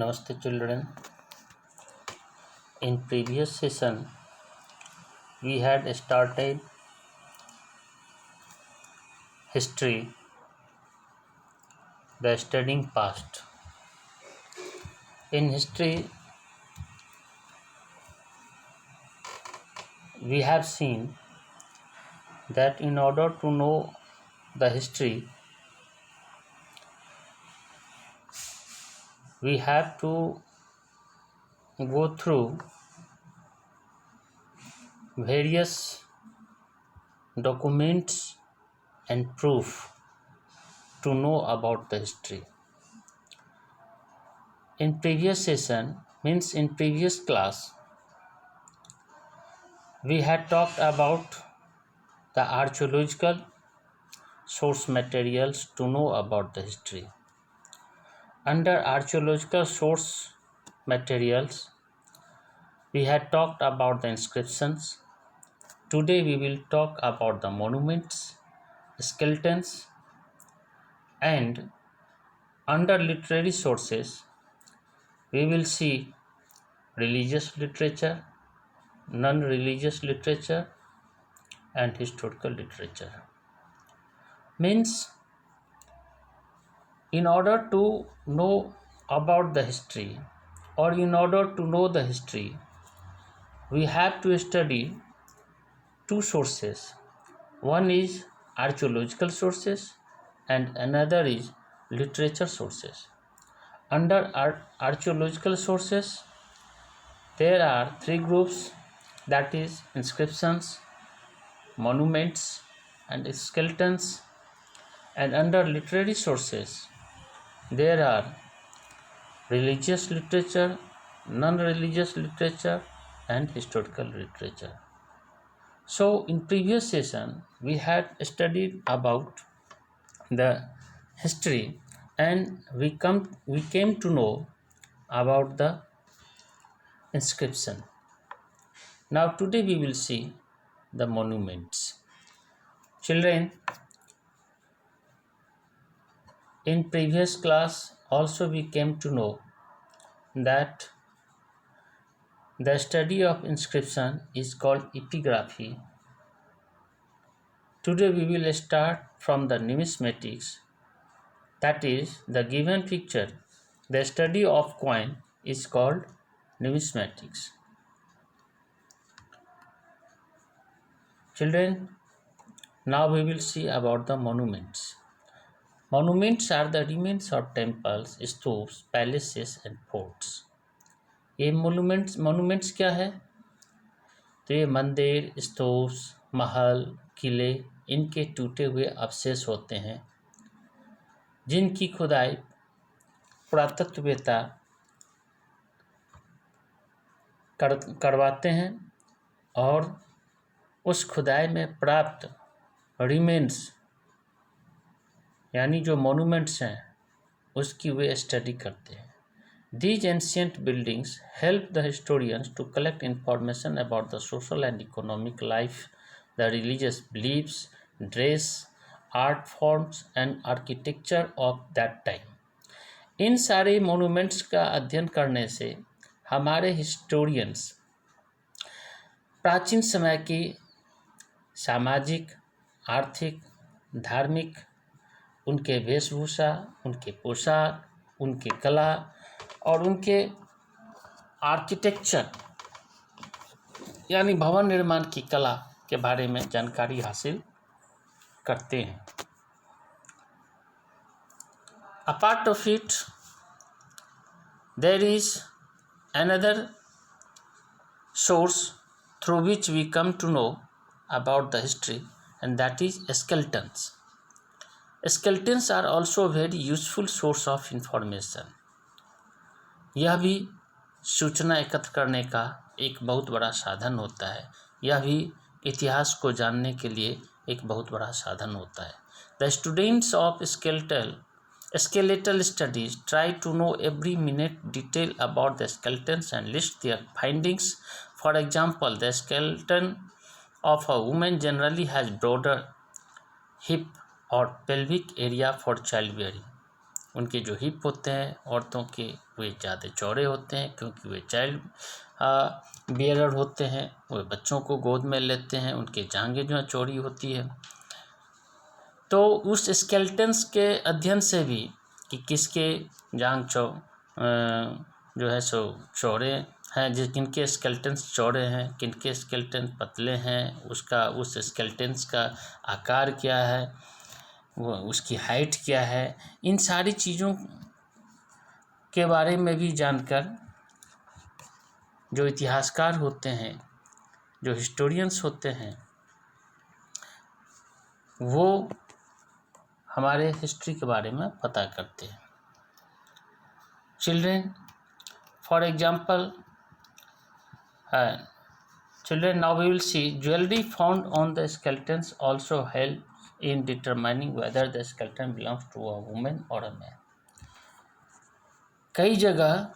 Namaste children. In previous session we had started history, the studying past. In history we have seen that in order to know the history we have to go through various documents and proof to know about the history. In previous session, means in previous class, we had talked about the archaeological source materials to know about the history. Under archaeological source materials, we had talked about the inscriptions. Today we will talk about the monuments, skeletons, and under literary sources, we will see religious literature, non-religious literature, and historical literature. Means, in order to know about the history or in order to know the history, we have to study two sources. One is archaeological sources and another is literature sources. Under archaeological sources, there are three groups, that is inscriptions, monuments, and skeletons. And under literary sources, there are religious literature, non-religious literature, and historical literature. So in previous session we had studied about the history and we came to know about the inscription. Now today we will see the monuments. Children, in previous class also we came to know that the study of inscription is called epigraphy. Today we will start from the numismatics, that is the given picture. The study of coin is called numismatics. Children, now we will see about the monuments. Monuments are the remains of temples, stupas, palaces and forts. ये monuments क्या है? तो ये मंदिर, स्तूप, महल, किले, इनके टूटे हुए अवशेष होते हैं जिनकी खुदाई पुरातत्ववेत्ता करवाते हैं और उस खुदाई में प्राप्त रिमेन्स यानी जो मोनूमेंट्स हैं उसकी वे स्टडी करते हैं. These ancient buildings help the historians to collect information about the social and economic life, the religious beliefs, dress, art forms and architecture of that time. इन सारे मोनूमेंट्स का अध्ययन करने से हमारे हिस्टोरियंस प्राचीन समय की सामाजिक, आर्थिक, धार्मिक, उनके वेशभूषा, उनके पोशाक, उनके कला और उनके आर्किटेक्चर यानी भवन निर्माण की कला के बारे में जानकारी हासिल करते हैं. Apart of it, there is another source through which we come to know about the history, and that is skeletons. Skeletons are also a very useful source of information. यह भी सूचना एकत्र करने का एक बहुत बड़ा साधन होता है. यह भी इतिहास को जानने के लिए एक बहुत बड़ा साधन होता है. The students of skeletal studies try to know every minute detail about the skeletons and list their findings. For example, the skeleton of a woman generally has broader hip or pelvic area for childbearing, उनके जो hip होते हैं औरतों के वे ज़्यादा चौड़े होते हैं, क्योंकि वे चाइल्ड बियरर होते हैं, वे बच्चों को गोद में लेते हैं, उनकी जांघें जो है चौड़ी होती है। तो उस स्केलेटन्स के अध्ययन से भी कि किसके जांघ जो है सो चौड़े हैं, किनके स्केलेटन्स चौड़े हैं, किनके स्केलेटन पतले हैं, उस स्केलेटन्स का आकार क्या है, वो उसकी हाइट क्या है, इन सारी चीज़ों के बारे में भी जानकर जो इतिहासकार होते हैं, जो हिस्टोरियंस होते हैं, वो हमारे हिस्ट्री के बारे में पता करते हैं। Children, for example, children, now we will see jewelry found on the skeletons also help in determining whether the skeleton belongs to a woman or a man. कई जगह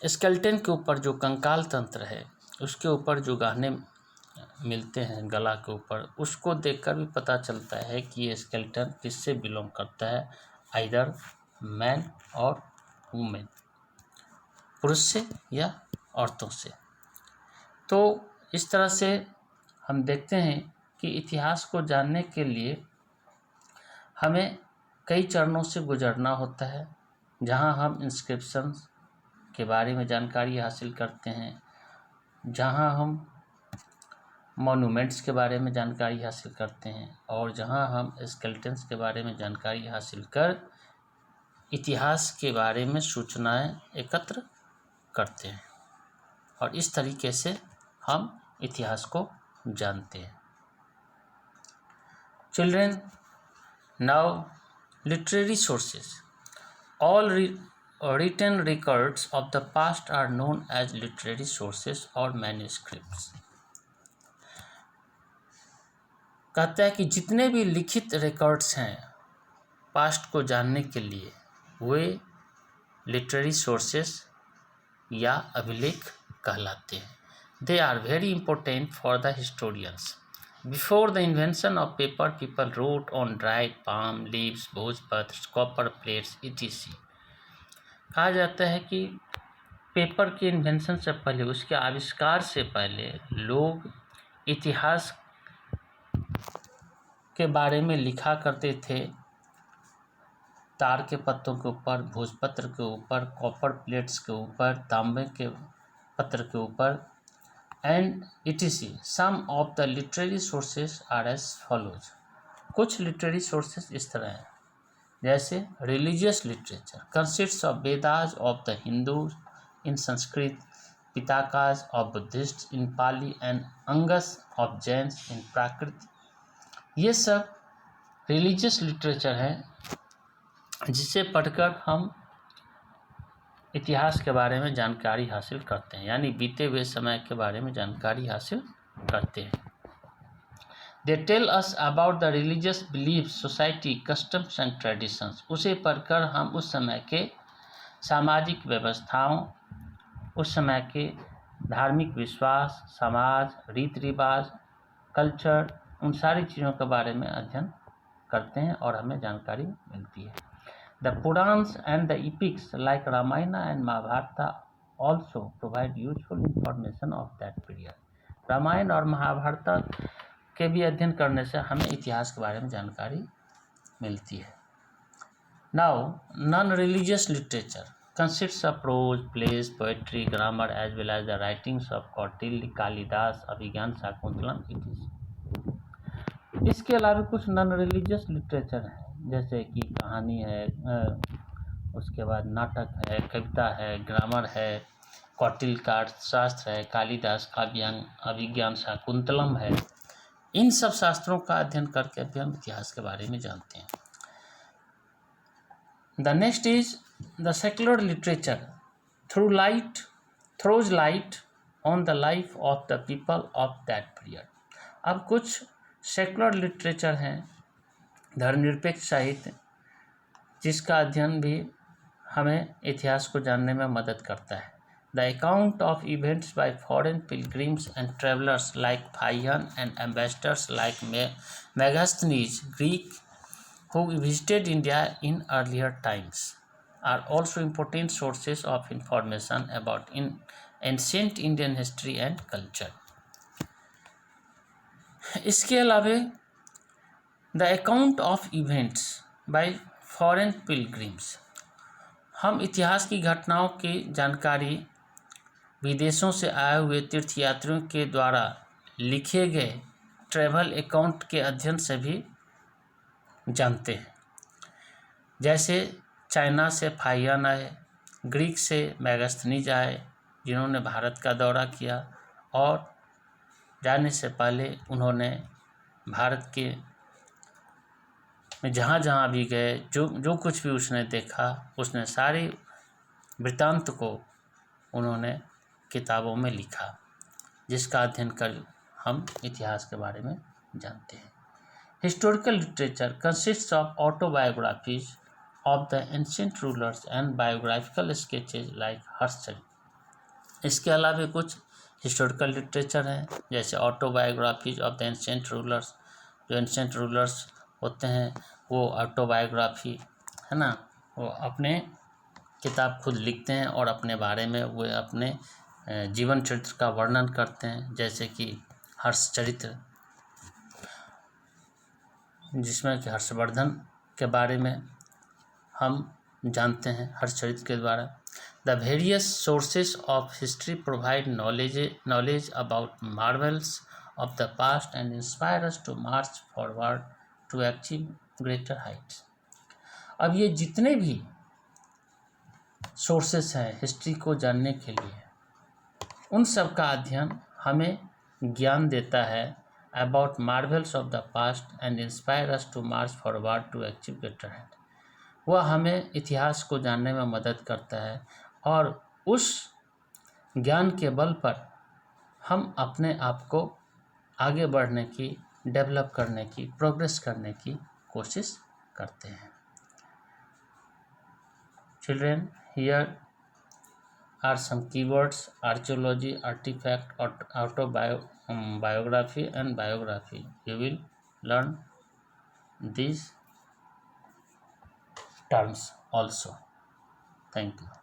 स्केलेटन के ऊपर जो कंकाल तंत्र है उसके ऊपर जो गहने मिलते हैं गला के ऊपर, उसको देखकर भी पता चलता है कि ये स्केलेटन किससे बिलोंग करता है, आइदर मैन और वुमेन, पुरुष से या औरतों से। तो इस तरह से हम देखते हैं कि इतिहास को जानने के लिए हमें कई चरणों से गुजरना होता है, जहां हम इंस्क्रिप्शंस के बारे में जानकारी हासिल करते हैं, जहां हम मॉन्यूमेंट्स के बारे में जानकारी हासिल करते हैं, और जहां हम स्केलेटन्स के बारे में जानकारी हासिल कर इतिहास के बारे में सूचनाएं एकत्र करते हैं, और इस तरीके से हम इतिहास को जानते हैं। Children, now literary sources, all written records of the past are known as literary sources or manuscripts. कहता है कि जितने भी लिखित रिकॉर्ड्स हैं पास्ट को जानने के लिए, वे लिटरेरी सोर्सेस या अभिलेख कहलाते हैं। They are very important for the historians. Before the invention of paper, people wrote on dried palm leaves, bhojpatrs, copper plates, etc. कहा जाता है कि पेपर के इन्वेंशन से पहले, उसके आविष्कार से पहले, लोग इतिहास के बारे में लिखा करते थे तार के पत्तों के ऊपर, भोजपत्र के ऊपर, कॉपर प्लेट्स के ऊपर, तांबे के पत्र के ऊपर, and etc. Some of the literary sources are as follows. कुछ लिटरेरी सोर्सेस इस तरह हैं, जैसे religious literature consists of Vedas of the Hindus in Sanskrit, Pitakas of Buddhist in Pali, and Angas of Jains in Prakrit. ये सब रिलीजियस लिटरेचर है जिसे पढ़कर हम इतिहास के बारे में जानकारी हासिल करते हैं, यानी बीते हुए समय के बारे में जानकारी हासिल करते हैं। They tell us about the religious believes, society, customs and traditions. उसे पढ़कर हम उस समय के सामाजिक व्यवस्थाओं, उस समय के धार्मिक विश्वास, समाज, रीति रिवाज, कल्चर, उन सारी चीज़ों के बारे में अध्ययन करते हैं और हमें जानकारी मिलती है। The Purans and the epics like Ramayana and Mahabharata also provide useful information of that period. Ramayan और महाभारत के भी अध्ययन करने से हमें इतिहास के बारे में जानकारी मिलती है। Now, non-religious literature consists of prose, plays, poetry, grammar, as well as the writings of Kautilya, Kalidas, Abhigyan, Shakuntalam, etc. इसके अलावा कुछ नॉन रिलीजियस लिटरेचर है, जैसे कि कहानी है, उसके बाद नाटक है, कविता है, ग्रामर है, कौटिल्य का अर्थशास्त्र है, कालिदास काव्यांग, अभिज्ञान, शाकुंतलम है। इन सब शास्त्रों का अध्ययन करके भी हम इतिहास के बारे में जानते हैं। The next is the secular literature throws light on the life of the people of that period. अब कुछ सेक्युलर लिटरेचर हैं, धर्मनिरपेक्ष साहित्य, जिसका अध्ययन भी हमें इतिहास को जानने में मदद करता है। The account of events by foreign pilgrims and travellers like Fahien and ambassadors like Megasthenes, Greek who visited India in earlier times are also important sources of information about ancient Indian history and culture. इसके अलावे the account of events by foreign pilgrims, हम इतिहास की घटनाओं की जानकारी विदेशों से आए हुए तीर्थयात्रियों के द्वारा लिखे गए ट्रैवल अकाउंट के अध्ययन से भी जानते हैं। जैसे चाइना से फाहियान आए, ग्रीक से मैगस्थनीज आए जिन्होंने भारत का दौरा किया और जाने से पहले उन्होंने भारत के में जहाँ जहाँ भी गए जो कुछ भी उसने देखा उसने सारी वृत्तांत को उन्होंने किताबों में लिखा, जिसका अध्ययन कर हम इतिहास के बारे में जानते हैं। Historical literature consists of autobiographies of the ancient rulers and biographical sketches like Harshacharita. इसके अलावा कुछ हिस्टोरिकल लिटरेचर हैं जैसे autobiographies of the ancient rulers, जो एंशिएंट रूलर्स होते हैं वो ऑटोबायोग्राफी है ना, वो अपने किताब खुद लिखते हैं और अपने बारे में वो अपने जीवन चरित्र का वर्णन करते हैं, जैसे कि हर्षचरित्र जिसमें कि हर्षवर्धन के बारे में हम जानते हैं हर्षचरित्र के द्वारा। The various sources of history provide knowledge about marvels of the past and inspire us to march forward to achieve greater heights. अब ये जितने भी सोर्सेस हैं हिस्ट्री को जानने के लिए, उन सब का अध्ययन हमें ज्ञान देता है about marvels of the past and inspire us to march forward to achieve greater height. वह हमें इतिहास को जानने में मदद करता है और उस ज्ञान के बल पर हम अपने आप को आगे बढ़ने की, डेवलप करने की, प्रोग्रेस करने की कोशिश करते हैं। Children, here are some keywords: archaeology, artifact, biography and biography. You will learn these terms also. Thank you.